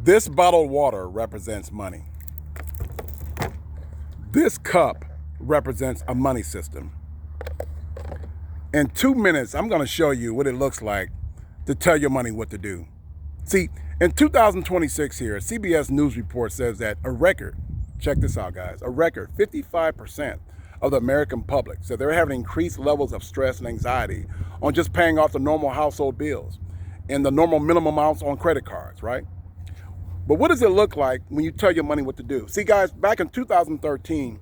This bottled water represents money. This cup represents a money system. In 2 minutes, I'm going to show you what it looks like to tell your money what to do. See, in 2026 here, a CBS News report says that a record, check this out guys, a record 55% of the American public said they're having increased levels of stress and anxiety on just paying off the normal household bills and the normal minimum amounts on credit cards, right? But what does it look like when you tell your money what to do? See guys, back in 2013,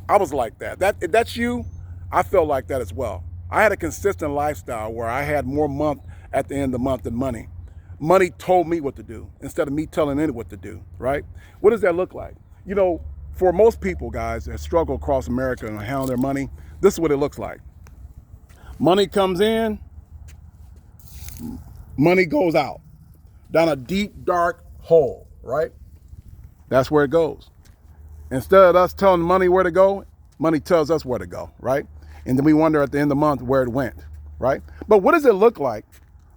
I was like that. If that's you, I felt like that as well. I had a consistent lifestyle where I had more month at the end of the month than money. Money told me what to do instead of me telling it what to do, right? What does that look like? You know, for most people, guys, that struggle across America and handle their money, this is what it looks like. Money comes in, money goes out, down a deep, dark hole, right? That's where it goes. Instead of us telling money where to go, money tells us where to go, right? And then we wonder at the end of the month where it went, right? But what does it look like?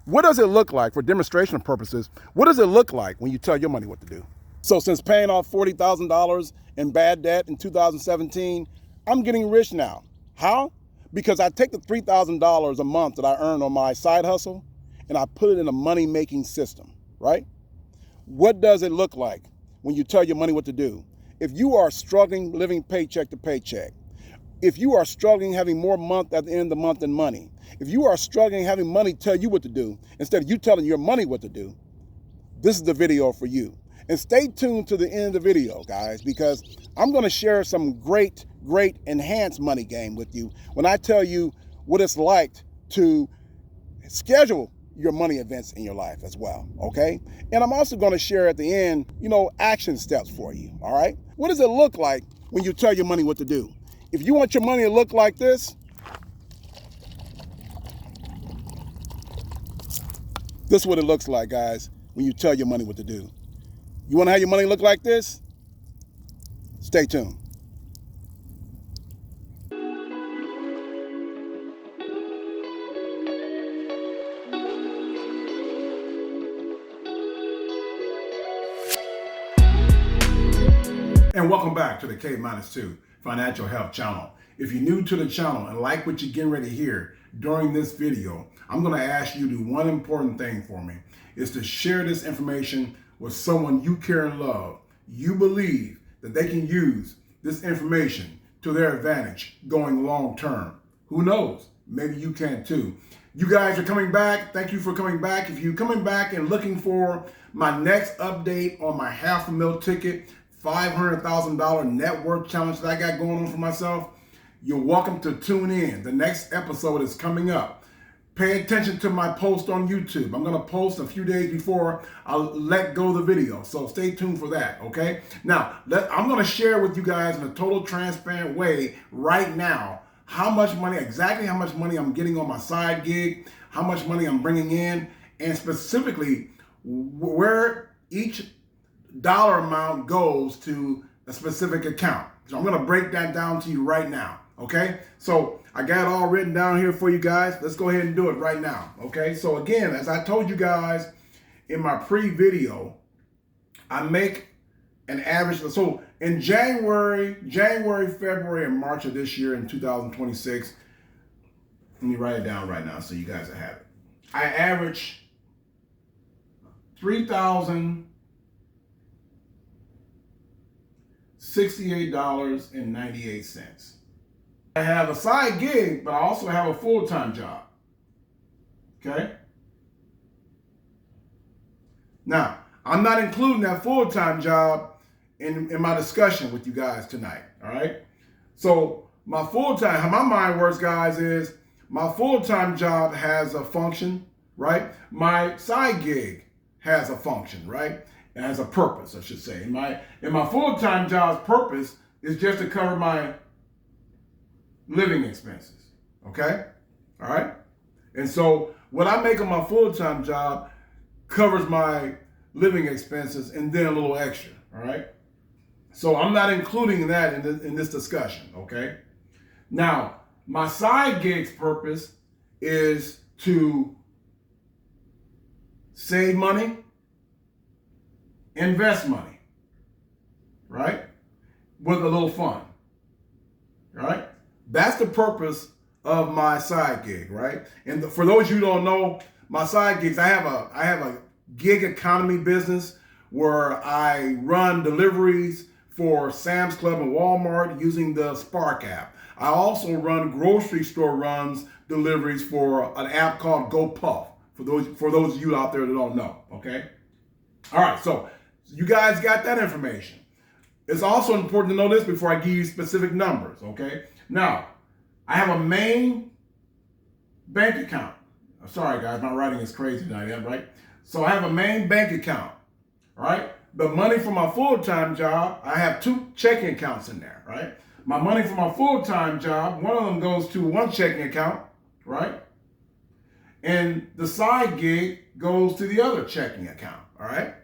What does it look like for demonstration purposes? What does it look like when you tell your money what to do? So since paying off $40,000 in bad debt in 2017, I'm getting rich now. How? Because I take the $3,000 a month that I earn on my side hustle and I put it in a money-making system, right? What does it look like when you tell your money what to do? If you are struggling living paycheck to paycheck, if you are struggling having more month at the end of the month than money, if you are struggling having money tell you what to do instead of you telling your money what to do, this is the video for you. And stay tuned to the end of the video, guys, because I'm going to share some great enhanced money game with you when I tell you what it's like to schedule your money events in your life as well, okay? And I'm also going to share at the end, action steps for you, all right? What does it look like when you tell your money what to do? If you want your money to look like this, this is what it looks like, guys, when you tell your money what to do. You want to have your money look like this? Stay tuned. And welcome back to the Kminustwo Financial Health Channel. If you're new to the channel and like what you're getting ready to hear during this video, I'm going to ask you to do one important thing for me, is to share this information with someone you care and love. You believe that they can use this information to their advantage going long term. Who knows? Maybe you can too. You guys are coming back. Thank you for coming back. If you're coming back and looking for my next update on my $500,000 ticket, $500,000 net worth challenge that I got going on for myself, you're welcome to tune in. The next episode is coming up. Pay attention to my post on YouTube. I'm going to post a few days before I let go of the video. So stay tuned for that, okay? Now, I'm going to share with you guys in a total transparent way right now exactly how much money I'm getting on my side gig, how much money I'm bringing in, and specifically where each dollar amount goes to a specific account. So I'm going to break that down to you right now, okay? So I got it all written down here for you guys. Let's go ahead and do it right now, okay? So again, as I told you guys in my pre-video, I make an average. So in January, February, and March of this year in 2026, let me write it down right now so you guys will have it. I average $3,068.98. I have a side gig, but I also have a full-time job, okay? Now, I'm not including that full-time job in my discussion with you guys tonight, all right? So my full-time, how my mind works, guys, is my full-time job has a function, right? My side gig has a function, right? It has a purpose, I should say. And my full-time job's purpose is just to cover my living expenses, okay? All right? And so what I make on my full-time job covers my living expenses and then a little extra, all right? So I'm not including that in this discussion, okay? Now, my side gig's purpose is to save money invest money, right? With a little fun, right? That's the purpose of my side gig, right? And for those of you who don't know, my side gigs, I have a gig economy business where I run deliveries for Sam's Club and Walmart using the Spark app. I also run grocery store runs deliveries for an app called GoPuff. For those of you out there that don't know, okay? All right, so you guys got that information. It's also important to know this before I give you specific numbers, okay? Now, I have a main bank account. Sorry, guys, my writing is crazy tonight, right? So I have a main bank account, right? The money for my full-time job, I have 2 checking accounts in there, right? My money for my full-time job, one of them goes to one checking account, right? And the side gig goes to the other checking account, all right?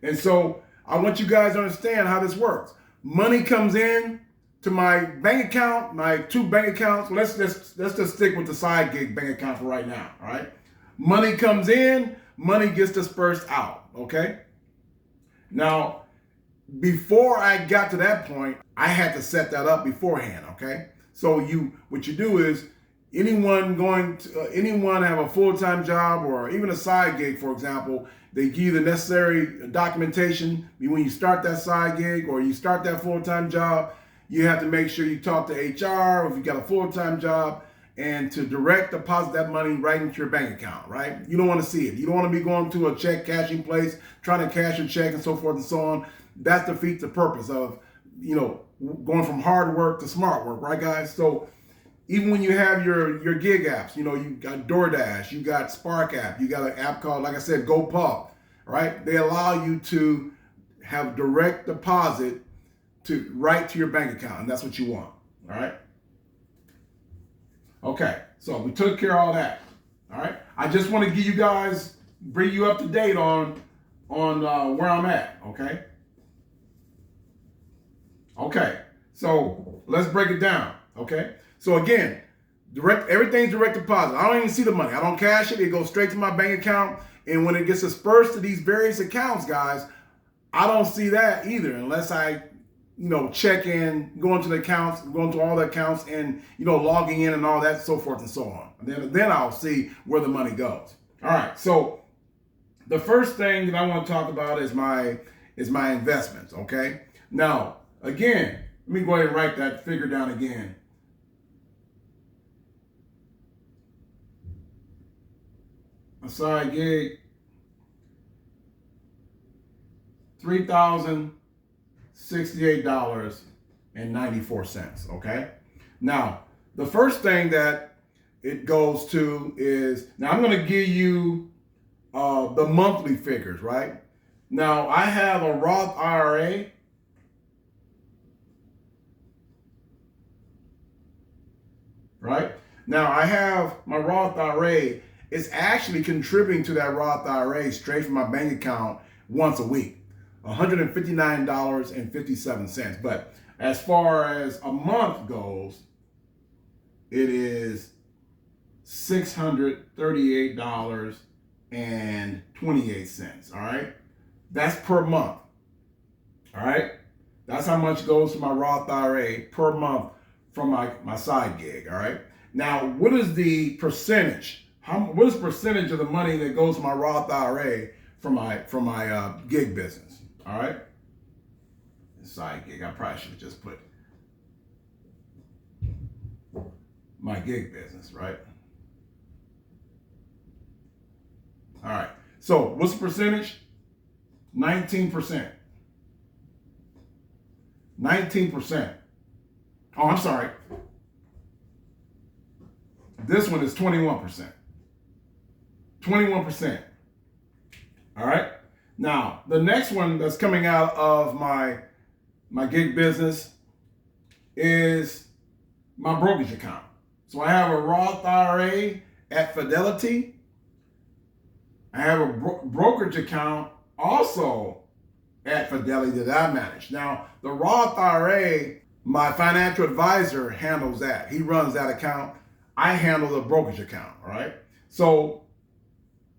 And so I want you guys to understand how this works. Money comes in to my bank account, my 2 bank accounts. Let's just stick with the side gig bank account for right now, all right? Money comes in, money gets dispersed out, okay? Now, before I got to that point, I had to set that up beforehand, okay? So what you do is anyone have a full-time job or even a side gig, for example, they give you the necessary documentation. When you start that side gig or you start that full-time job, you have to make sure you talk to HR or if you got a full-time job and to direct deposit that money right into your bank account, right? You don't want to see it. You don't want to be going to a check cashing place, trying to cash your check and so forth and so on. That defeats the purpose of, going from hard work to smart work, right, guys? So even when you have your gig apps, you got DoorDash, you got Spark app, you got an app called, like I said, GoPuff, right? They allow you to have direct deposit right to your bank account, and that's what you want, all right? Okay, so we took care of all that, all right? I just want to give you guys, bring you up to date on where I'm at, okay? Okay, so let's break it down, okay? So again, everything's direct deposit. I don't even see the money. I don't cash it. It goes straight to my bank account. And when it gets dispersed to these various accounts, guys, I don't see that either unless I, check in, go into the accounts, go into all the accounts and, logging in and all that, so forth and so on. And then I'll see where the money goes. All right, so the first thing that I want to talk about is my investments, okay? Now, again, let me go ahead and write that figure down again. A side gig, $3,068.94, okay? Now, the first thing that it goes to is, now I'm going to give you the monthly figures, right? Now, I have a Roth IRA. Right? Now, I have my Roth IRA. It's actually contributing to that Roth IRA straight from my bank account once a week, $159.57. But as far as a month goes, it is $638.28. All right? That's per month. All right? That's how much goes to my Roth IRA per month from my side gig, all right? Now, what is the percentage? What is the percentage of the money that goes to my Roth IRA from my gig business, all right? Side gig, I probably should have just put my gig business, right? All right, so what's the percentage? 19%. 19%. Oh, I'm sorry. This one is 21%. 21%. All right. Now, the next one that's coming out of my gig business is my brokerage account. So I have a Roth IRA at Fidelity. I have a brokerage account also at Fidelity that I manage. Now, the Roth IRA, my financial advisor handles that. He runs that account. I handle the brokerage account, all right? So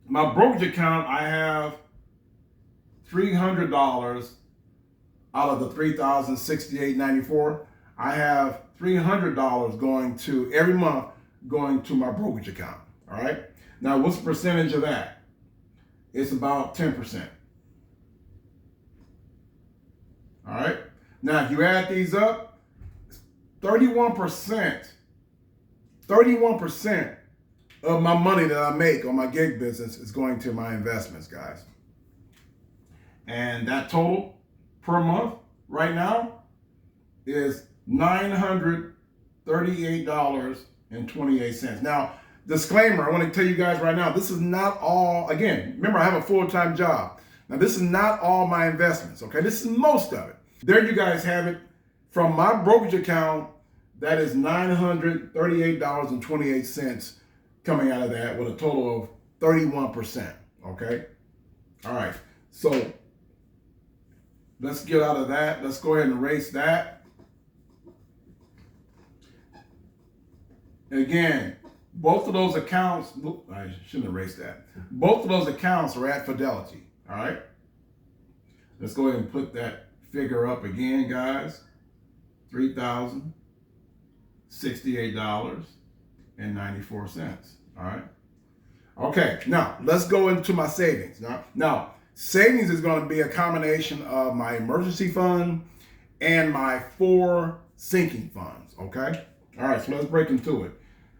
my brokerage account, I have $300 out of the $3,068.94. I have $300 going to every month going to my brokerage account. All right. Now, what's the percentage of that? It's about 10%. All right. Now, if you add these up, 31% of my money that I make on my gig business is going to my investments, guys. And that total per month right now is $938.28. Now, disclaimer, I want to tell you guys right now, this is not all, again, remember I have a full-time job. Now, this is not all my investments, okay? This is most of it. There you guys have it. From my brokerage account, that is $938.28 coming out of that with a total of 31%, okay? All right, so let's get out of that. Let's go ahead and erase that. Again, both of those accounts, I shouldn't erase that. Both of those accounts are at Fidelity, all right? Let's go ahead and put that figure up again, guys. $3,068.94, all right? Okay, now let's go into my savings. Now, savings is going to be a combination of my emergency fund and my 4 sinking funds, okay? All right, so let's break into it.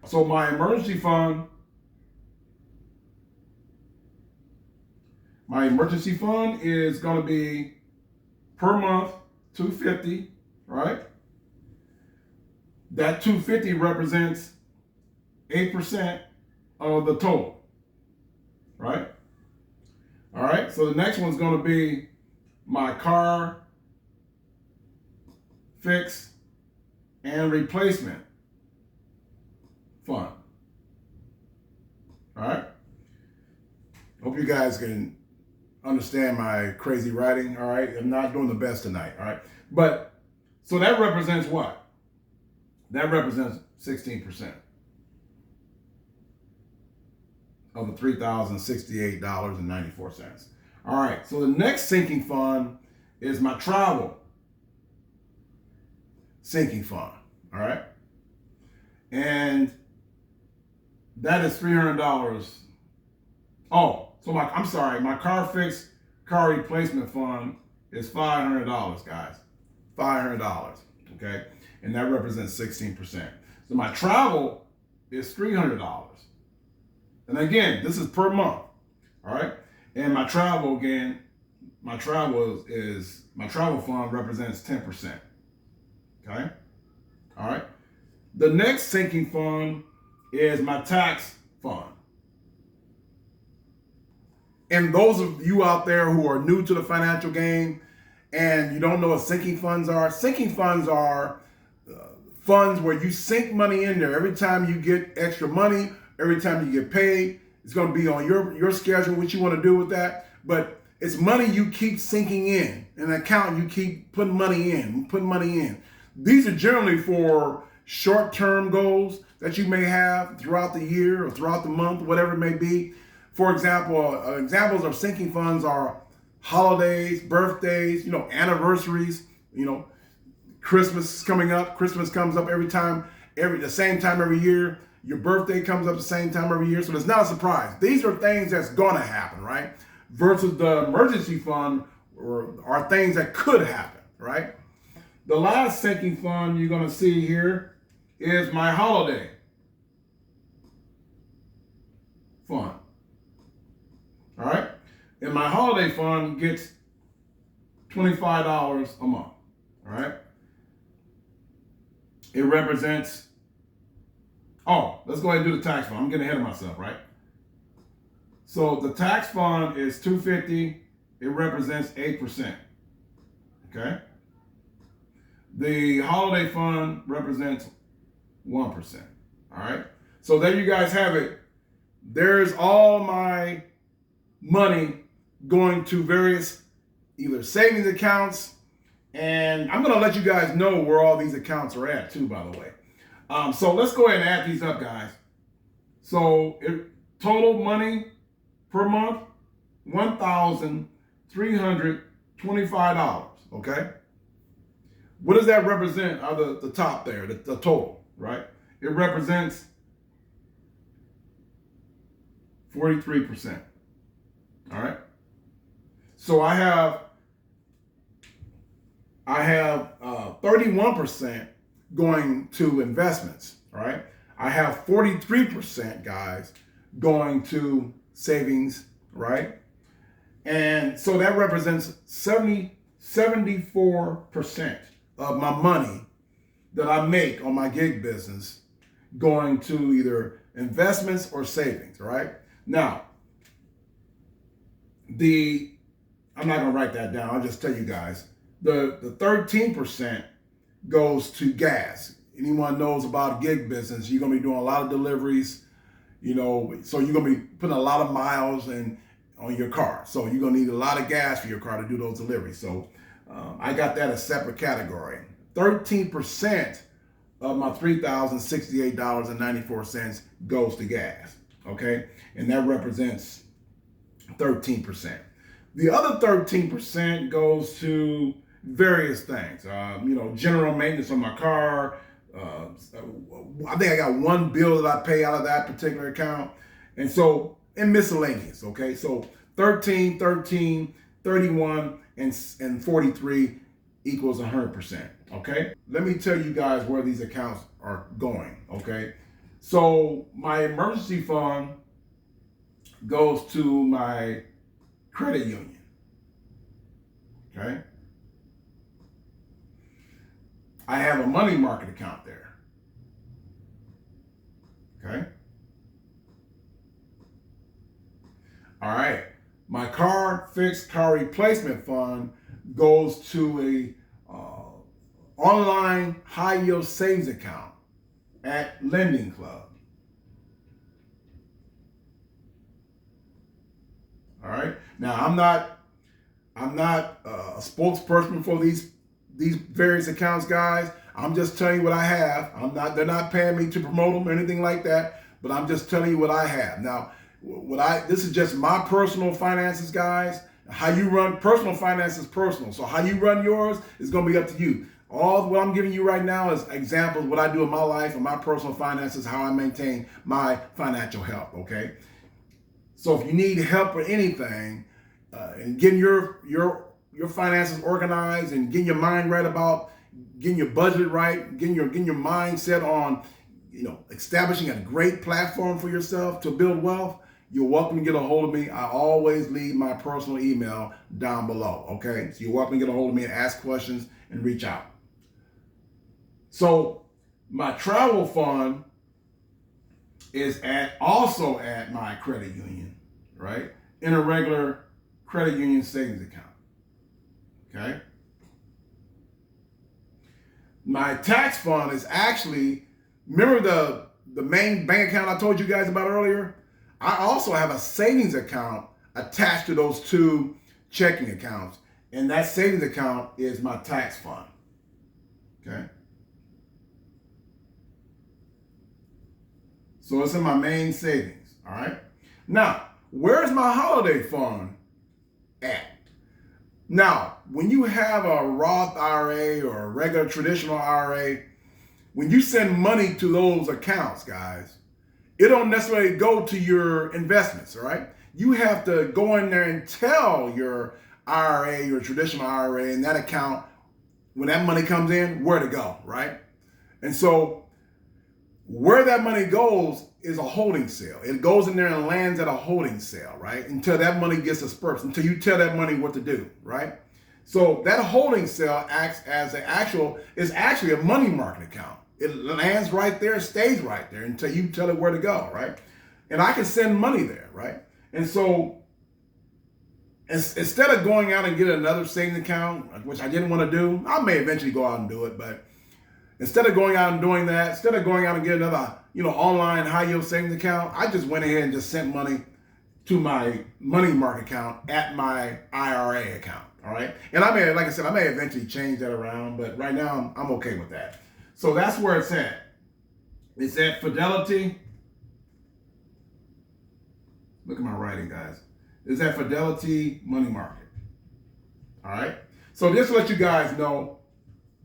So my emergency fund is going to be per month $250, right? That $250 represents 8% of the total, right? All right, so the next one's going to be my car fix and replacement fund. All right. Hope you guys can understand my crazy writing. All right. I'm not doing the best tonight. All right. But so that represents what? That represents 16% of the $3,068.94. All right. So the next sinking fund is my travel sinking fund. All right. And that is $300. Oh, so my car fix, car replacement fund is $500, guys. $500, okay? And that represents 16%. So my travel is $300. And again, this is per month, all right? And my travel, again, my travel fund represents 10%, okay? All right? The next sinking fund is my tax fund. And those of you out there who are new to the financial game and you don't know what sinking funds are funds where you sink money in there. Every time you get extra money, every time you get paid, it's going to be on your schedule, what you want to do with that. But it's money you keep sinking in, an account you keep putting money in. These are generally for short-term goals that you may have throughout the year or throughout the month, whatever it may be. For example, examples of sinking funds are holidays, birthdays, anniversaries, Christmas is coming up. Christmas comes up the same time every year. Your birthday comes up the same time every year. So it's not a surprise. These are things that's gonna happen, right? Versus the emergency fund are things that could happen, right? The last sinking fund you're gonna see here is my holiday fund. All right? And my holiday fund gets $25 a month. All right? It represents, let's go ahead and do the tax fund. I'm getting ahead of myself, right? So the tax fund is $250. It represents 8%. Okay? The holiday fund represents 1%. All right? So there you guys have it. There's all my money going to various either savings accounts, and I'm going to let you guys know where all these accounts are at too, by the way. So let's go ahead and add these up, guys. So total money per month, $1,200. $325, okay? What does that represent out of the top there, the total, right? It represents 43%, all right? So I have 31% going to investments, all right? I have 43%, guys, going to savings, right? And so that represents 74% of my money that I make on my gig business going to either investments or savings, right? Now, I'm not gonna write that down, I'll just tell you guys. The 13% goes to gas. Anyone knows about gig business, you're gonna be doing a lot of deliveries, so you're gonna be putting a lot of miles on your car. So you're gonna need a lot of gas for your car to do those deliveries. So I got that as a separate category. 13% of my $3,068.94 goes to gas, okay? And that represents 13%. The other 13% goes to various things, general maintenance on my car. I think I got one bill that I pay out of that particular account. And so, and miscellaneous, okay? So 13, 31, and 43 equals 100%, okay? Let me tell you guys where these accounts are going, okay? So my emergency fund goes to my credit union, okay? I have a money market account there, okay? All right, my fixed car replacement fund goes to a online high yield savings account at Lending Club. All right. Now I'm not a spokesperson for these various accounts, guys. I'm just telling you what I have. They're not paying me to promote them or anything like that, but I'm just telling you what I have. Now, this is just my personal finances, guys. How you run personal finance is personal. So how you run yours is going to be up to you. All what I'm giving you right now is examples of what I do in my life and my personal finances, how I maintain my financial health, okay? So if you need help with anything, and getting your finances organized and getting your mind right about getting your budget right, getting your mindset on, establishing a great platform for yourself to build wealth, you're welcome to get a hold of me. I always leave my personal email down below, okay? So you're welcome to get a hold of me and ask questions and reach out. So my travel fund is also at my credit union, right? In a regular credit union savings account, okay? My tax fund is actually, remember the main bank account I told you guys about earlier? I also have a savings account attached to those two checking accounts, and that savings account is my tax fund, okay? So it's in my main savings, all right? Now, where's my holiday fund at? Now, when you have a Roth IRA or a regular traditional IRA, when you send money to those accounts, guys, it don't necessarily go to your investments, all right? You have to go in there and tell your IRA, your traditional IRA, in that account, when that money comes in, where to go, right? And so where that money goes is a holding cell. It goes in there and lands at a holding cell, right? Until that money gets dispersed, until you tell that money what to do, right? So that holding cell is actually a money market account. It lands right there, stays right there until you tell it where to go, right? And I can send money there, right? And so instead of going out and get another savings account, which I didn't want to do, I may eventually go out and do it, but instead of going out and doing that, instead of going out and get another, online high yield savings account, I just went ahead and just sent money to my money market account at my IRA account, all right? And I may, like I said, I may eventually change that around, but right now I'm okay with that. So that's where it's at. It's at Fidelity. Look at my writing, guys. It's at Fidelity Money Market, All right. So just to let you guys know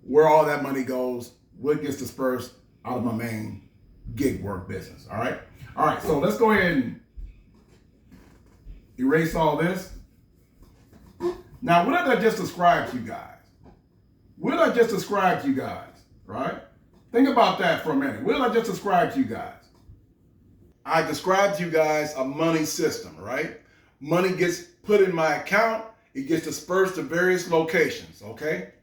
where all that money goes, what gets dispersed out of my main gig work business. All right. All right. So let's go ahead and erase all this. Now, what did I just describe to you guys? What did I just describe to you guys? Right? Think about that for a minute. What did I just describe to you guys? I described to you guys a money system, right? Money gets put in my account. It gets dispersed to various locations, okay?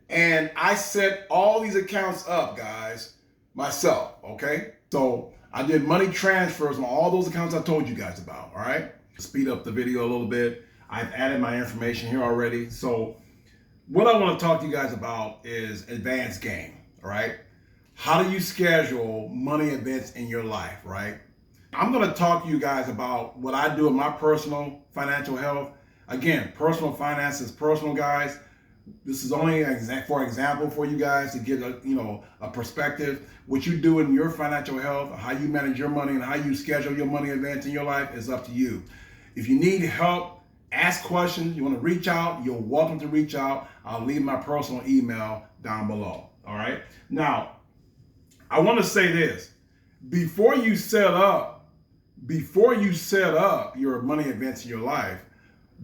And I set all these accounts up, guys, myself, okay? So I did money transfers on all those accounts I told you guys about, all right? Speed up the video a little bit. I've added my information here already. So what I want to talk to you guys about is advanced game, all right? How do you schedule money events in your life, right? I'm going to talk to you guys about what I do in my personal financial health. Again, personal finance is personal, guys. This is only for example for you guys to get a perspective. What you do in your financial health, how you manage your money, and how you schedule your money events in your life is up to you. If you need help, ask questions, you want to reach out, you're welcome to reach out. I'll leave my personal email down below. All right. Now, I want to say this. Before you set up your money events in your life,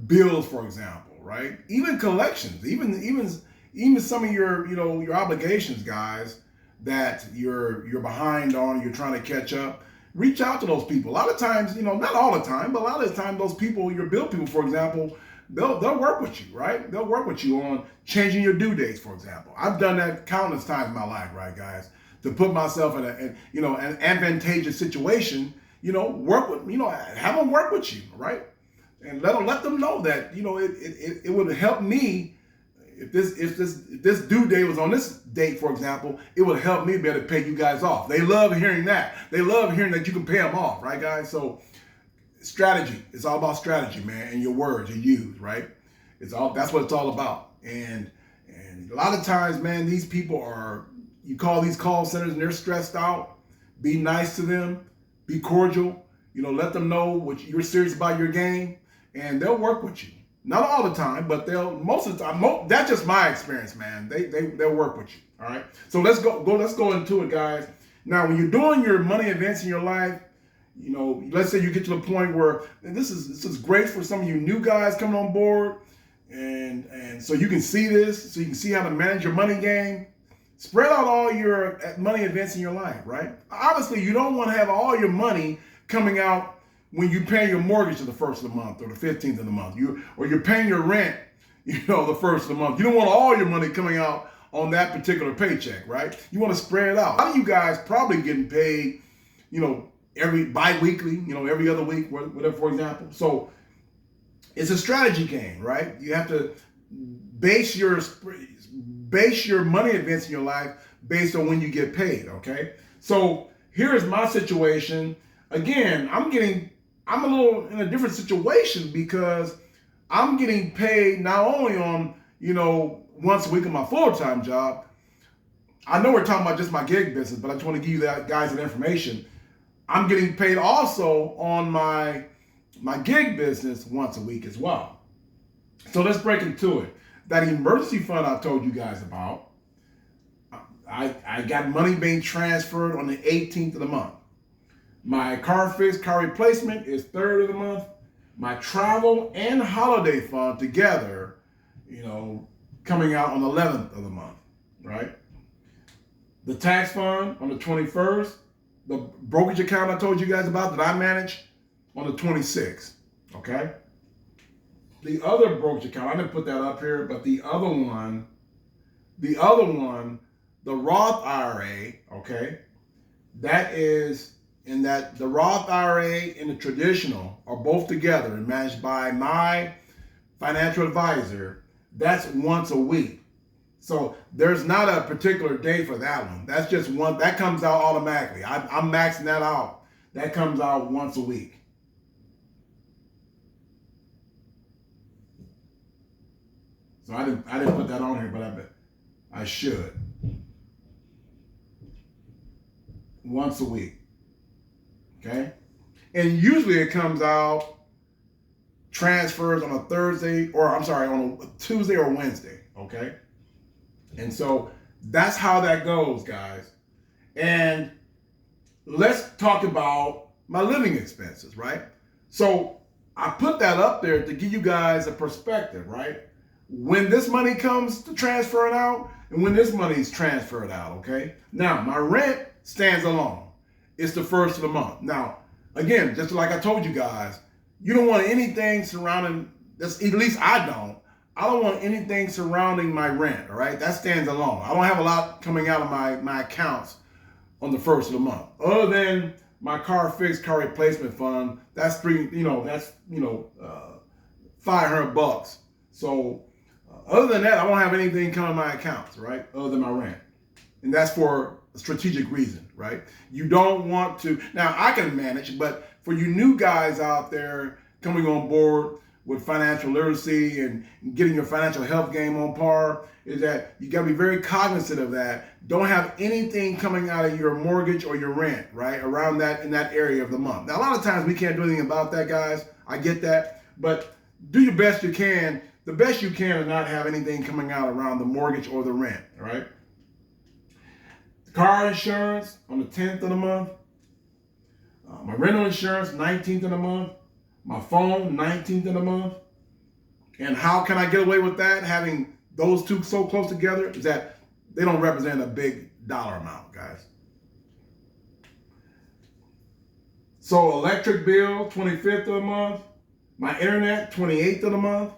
bills, for example, right? Even collections, even some of your obligations, guys, that you're behind on, you're trying to catch up. Reach out to those people. A lot of times, not all the time, but a lot of the time, those people, your bill people, for example, they'll work with you, right? They'll work with you on changing your due dates, for example. I've done that countless times in my life, right, guys? To put myself in an advantageous situation, work with, have them work with you, right? And let them know that, it would help me if this due date was on this date, for example, it would help me be able to pay you guys off. They love hearing that. They love hearing that you can pay them off, right, guys? So strategy. It's all about strategy, man, and your words you use, right? That's what it's all about. And a lot of times, man, these people you call these call centers and they're stressed out. Be nice to them. Be cordial. Let them know what you're serious about your game, and they'll work with you. Not all the time, but most of the time. That's just my experience, man. They'll work with you. All right. So let's go into it, guys. Now, when you're doing your money events in your life, let's say you get to the point where, and this is great for some of you new guys coming on board, and so you can see this, so you can see how to manage your money game. Spread out all your money events in your life, right? Obviously, you don't want to have all your money coming out when you pay your mortgage to the first of the month or the 15th of the month, you're paying your rent, the first of the month. You don't want all your money coming out on that particular paycheck, right? You want to spread it out. A lot of you guys probably getting paid, every bi-weekly, every other week, whatever, for example. So it's a strategy game, right? You have to base your money events in your life based on when you get paid, okay? So here's my situation. Again, I'm a little in a different situation because I'm getting paid not only on, once a week on my full-time job. I know we're talking about just my gig business, but I just want to give you guys that information. I'm getting paid also on my gig business once a week as well. So let's break into it. That emergency fund I told you guys about, I got money being transferred on the 18th of the month. My car replacement is 3rd of the month. My travel and holiday fund together, coming out on the 11th of the month, right? The tax fund on the 21st. The brokerage account I told you guys about that I manage on the 26th, okay? The other brokerage account, I didn't put that up here, but the other one, the Roth IRA, okay? That is the Roth IRA and the traditional are both together and managed by my financial advisor. That's once a week. So there's not a particular day for that one. That's just one, that comes out automatically. I'm maxing that out. That comes out once a week. So I didn't put that on here, but I bet I should. Once a week. Okay? And usually it comes out transfers on a Thursday, or I'm sorry, on a Tuesday or Wednesday, okay? And so that's how that goes, guys. And let's talk about my living expenses, right? So I put that up there to give you guys a perspective, right? When this money comes to transfer it out and when this money is transferred out, okay? Now, my rent stands alone. It's the first of the month. Now, again, just like I told you guys, you don't want anything surrounding this, at least I don't. I don't want anything surrounding my rent, all right? That stands alone. I don't have a lot coming out of my accounts on the first of the month. Other than my car replacement fund, that's $500. So other than that, I don't have anything coming in my accounts, right? Other than my rent. And that's for a strategic reason, right? You don't want to, now I can manage, but for you new guys out there coming on board with financial literacy and getting your financial health game on par, is that you gotta be very cognizant of that. Don't have anything coming out of your mortgage or your rent, right? Around that, in that area of the month. Now, a lot of times we can't do anything about that, guys. I get that, but do your best you can. The best you can, and not have anything coming out around the mortgage or the rent, all right? Car insurance on the 10th of the month. My rental insurance, 19th of the month. My phone, 19th of the month. And how can I get away with that, having those two so close together? Is that they don't represent a big dollar amount, guys. So electric bill, 25th of the month. My internet, 28th of the month.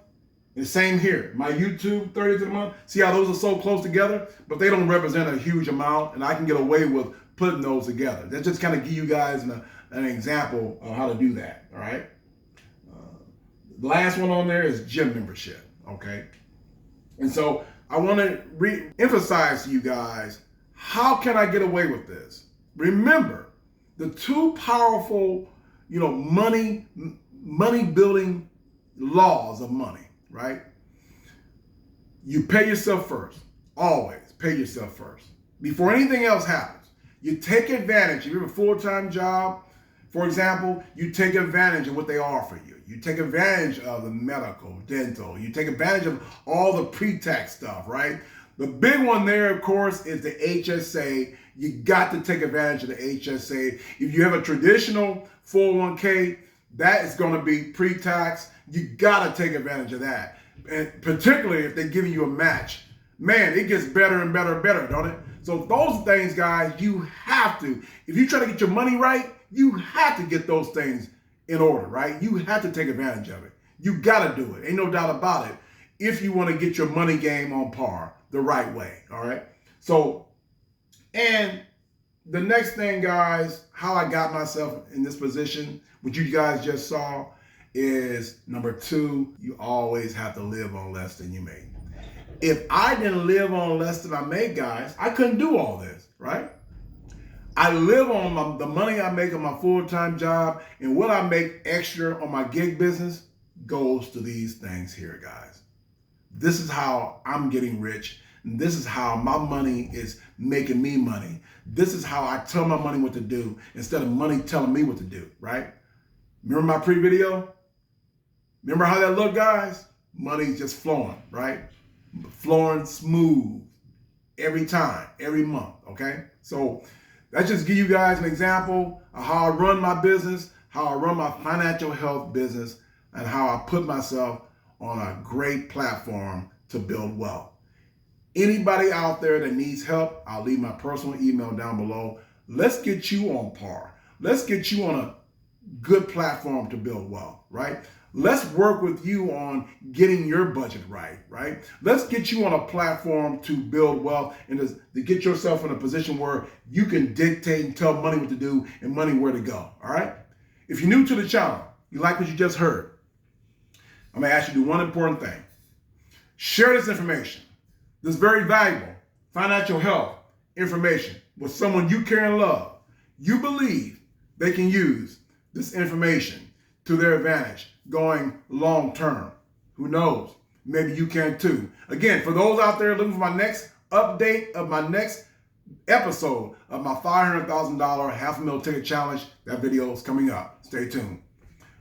And same here, my YouTube, 30th of the month. See how those are so close together? But they don't represent a huge amount, and I can get away with putting those together. That just kind of give you guys an example of how to do that, all right? The last one on there is gym membership, okay? And so I want to re-emphasize to you guys, how can I get away with this? Remember, the two powerful, money building laws of money, right? You pay yourself first. Always pay yourself first. Before anything else happens, you take advantage. If you have a full-time job, for example, you take advantage of what they offer you. You take advantage of the medical, dental. You take advantage of all the pre-tax stuff, right? The big one there, of course, is the HSA. You got to take advantage of the HSA. If you have a traditional 401k, that is going to be pre-tax. You got to take advantage of that. And particularly if they're giving you a match. Man, it gets better and better and better, don't it? So those things, guys, you have to. If you try to get your money right, you have to get those things in order, right? You have to take advantage of it. You got to do it. Ain't no doubt about it. If you want to get your money game on par the right way, all right? So, and the next thing, guys, how I got myself in this position, which you guys just saw, is number 2, you always have to live on less than you make. If I didn't live on less than I make, guys, I couldn't do all this, right? I live on the money I make on my full-time job, and what I make extra on my gig business goes to these things here, guys. This is how I'm getting rich. And this is how my money is making me money. This is how I tell my money what to do instead of money telling me what to do, right? Remember my pre-video? Remember how that looked, guys? Money's just flowing, right? Flowing smooth every time, every month, okay? So that just give you guys an example of how I run my business, how I run my financial health business, and how I put myself on a great platform to build wealth. Anybody out there that needs help, I'll leave my personal email down below. Let's get you on par. Let's get you on a good platform to build wealth, right? Let's work with you on getting your budget right? Let's get you on a platform to build wealth and to get yourself in a position where you can dictate and tell money what to do and money where to go, all right? If you're new to the channel, you like what you just heard, I'm gonna ask you to do one important thing. Share this information, this very valuable financial health information with someone you care and love. You believe they can use this information to their advantage going long term. Who knows? Maybe you can too. Again, for those out there looking for my next update of my next episode of my $500,000 $500,000 ticket challenge, that video is coming up. Stay tuned.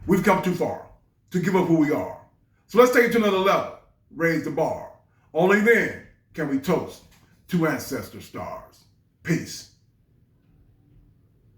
We've come too far. to give up who we are. So let's take it to another level. Raise the bar. Only then can we toast to ancestor stars. Peace.